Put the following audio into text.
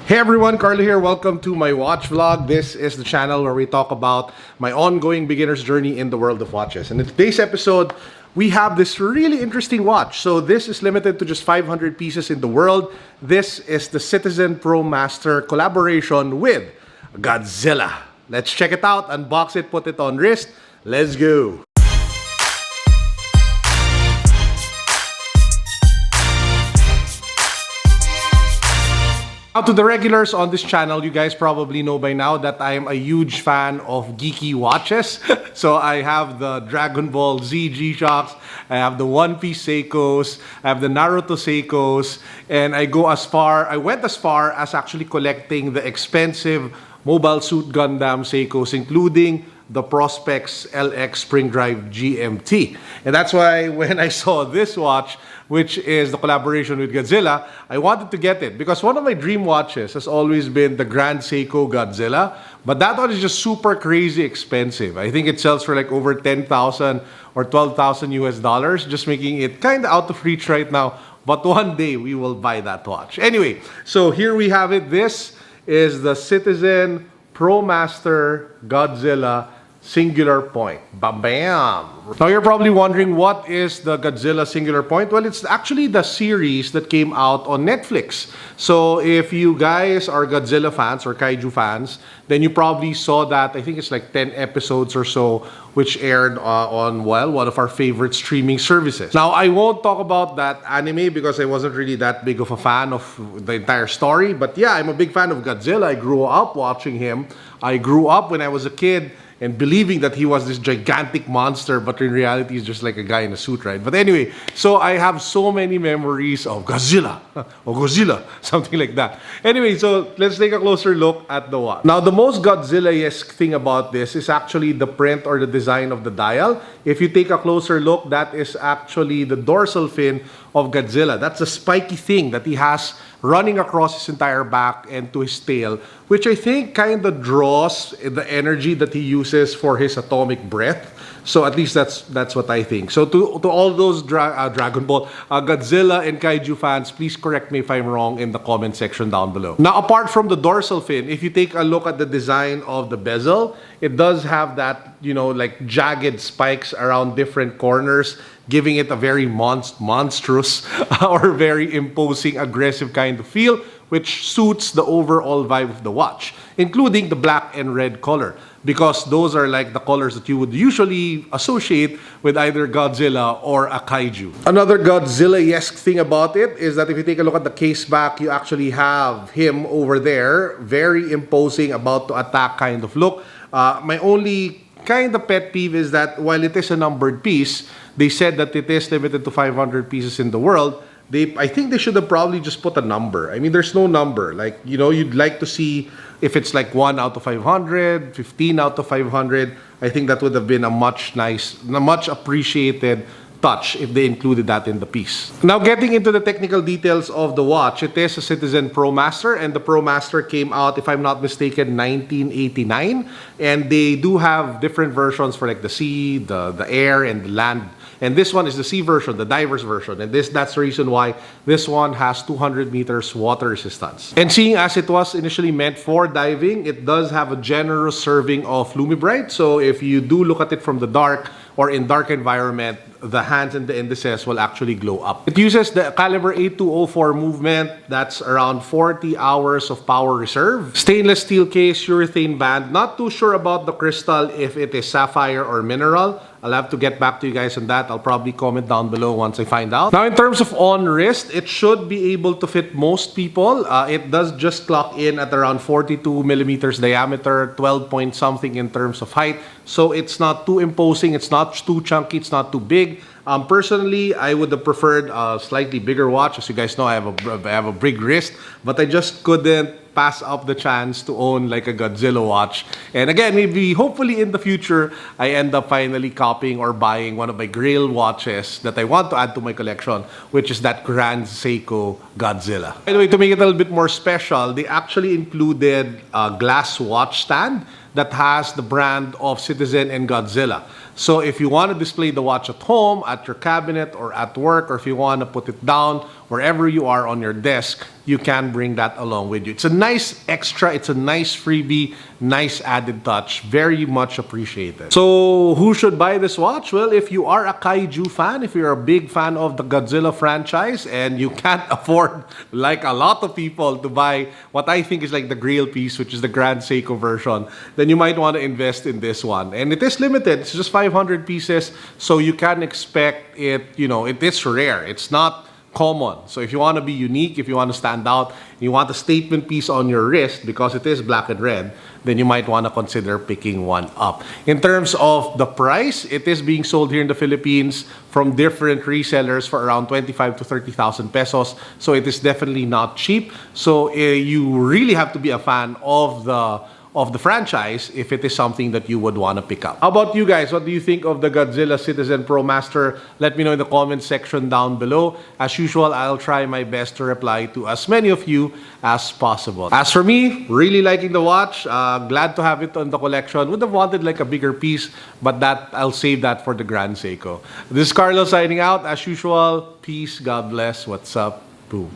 Hey everyone, Carlo here. Welcome to my watch vlog. This is the channel where we talk about my ongoing beginner's journey in the world of watches. And in today's episode, we have this really interesting watch. So this is limited to just 500 pieces in the world. This is the Citizen Promaster collaboration with Godzilla. Let's check it out, unbox it, put it on wrist. Let's go. Now to the regulars on this channel, you guys probably know by now that I am a huge fan of geeky watches. So I have the Dragon Ball Z G-Shocks, I have the One Piece Seikos, I have the Naruto Seikos, and I went as far as actually collecting the expensive Mobile Suit Gundam Seikos, including the Prospex LX Spring Drive GMT. And that's why when I saw this watch, which is the collaboration with Godzilla, I wanted to get it because one of my dream watches has always been the Grand Seiko Godzilla, but that one is just super crazy expensive. I think it sells for like over 10,000 or 12,000 US dollars, just making it kind of out of reach right now, but one day we will buy that watch. Anyway, so here we have it. This is the Citizen Promaster Godzilla Singular Point. Bam! Now you're probably wondering, what is the Godzilla Singular Point? Well, it's actually the series that came out on Netflix. So if you guys are Godzilla fans or Kaiju fans, then you probably saw that. I think it's like 10 episodes or so, which aired on, well, one of our favorite streaming services. Now, I won't talk about that anime because I wasn't really that big of a fan of the entire story. But yeah, I'm a big fan of Godzilla. I grew up watching him. I grew up when I was a kid and believing that he was this gigantic monster, but in reality he's just like a guy in a suit, right? But anyway, so I have so many memories of Godzilla, or Godzilla, something like that. Anyway, so let's take a closer look at the watch. Now, the most Godzilla-esque thing about this is actually the print or the design of the dial. If you take a closer look, that is actually the dorsal fin of Godzilla. That's a spiky thing that he has running across his entire back and to his tail, which I think kind of draws the energy that he uses for his atomic breath. So at least that's what I think. So to all those Dragon Ball, Godzilla and Kaiju fans, please correct me if I'm wrong in the comment section down below. Now, apart from the dorsal fin, if you take a look at the design of the bezel, it does have that, you know, like jagged spikes around different corners, giving it a very monstrous or very imposing, aggressive kind of feel, which suits the overall vibe of the watch, including the black and red color, because those are like the colors that you would usually associate with either Godzilla or a kaiju. Another Godzilla-esque thing about it is that if you take a look at the caseback, you actually have him over there, very imposing, about to attack kind of look. My only kind of pet peeve is that while it is a numbered piece, they said that it is limited to 500 pieces in the world. I think they should have probably just put a number. I mean, there's no number. Like, you know, you'd like to see if it's like 1 out of 500, 15 out of 500. I think that would have been a much appreciated touch if they included that in the piece. Now, getting into the technical details of the watch, it is a Citizen Promaster, and the Promaster came out, if I'm not mistaken, 1989. And they do have different versions for like the sea, the air, and the land. And this one is the sea version, the diver's version. And that's the reason why this one has 200 meters water resistance. And seeing as it was initially meant for diving, it does have a generous serving of Lumibrite. So if you do look at it from the dark or in dark environment, the hands and the indices will actually glow up. It uses the caliber 8204 movement. That's around 40 hours of power reserve. Stainless steel case, urethane band. Not too sure about the crystal, if it is sapphire or mineral. I'll have to get back to you guys on that. I'll probably comment down below once I find out. Now, in terms of on wrist, it should be able to fit most people. It does just clock in at around 42 millimeters diameter, 12 point something in terms of height. So it's not too imposing, it's not too chunky, it's not too big. Personally, I would have preferred a slightly bigger watch. As you guys know, I have a big wrist, but I just couldn't pass up the chance to own like a Godzilla watch. And again, maybe hopefully in the future, I end up finally copying or buying one of my grail watches that I want to add to my collection, which is that Grand Seiko Godzilla. By the way, to make it a little bit more special, they actually included a glass watch stand that has the brand of Citizen and Godzilla. So if you want to display the watch at home, at your cabinet, or at work, or if you want to put it down wherever you are on your desk, you can bring that along with you. It's a nice extra, it's a nice freebie, nice added touch, very much appreciated. So who should buy this watch? Well, if you are a kaiju fan, if you're a big fan of the Godzilla franchise and you can't afford, like a lot of people, to buy what I think is like the grail piece, which is the Grand Seiko version, then you might want to invest in this one. And it is limited, it's just 500 pieces, so you can expect it, you know, it is rare. It's not common. So if you want to be unique, if you want to stand out, you want a statement piece on your wrist because it is black and red, then you might want to consider picking one up. In terms of the price, it is being sold here in the Philippines from different resellers for around 25 to 30,000 pesos. So it is definitely not cheap. So you really have to be a fan of the franchise if it is something that you would want to pick up. How about you guys? What do you think of the Godzilla Citizen Promaster? Let me know in the comment section down below. As usual, I'll try my best to reply to as many of you as possible. As for me, really liking the watch. Glad to have it on the collection. Would have wanted like a bigger piece, but that I'll save that for the Grand Seiko. This is Carlo signing out. As usual, peace, God bless. What's up? Boom.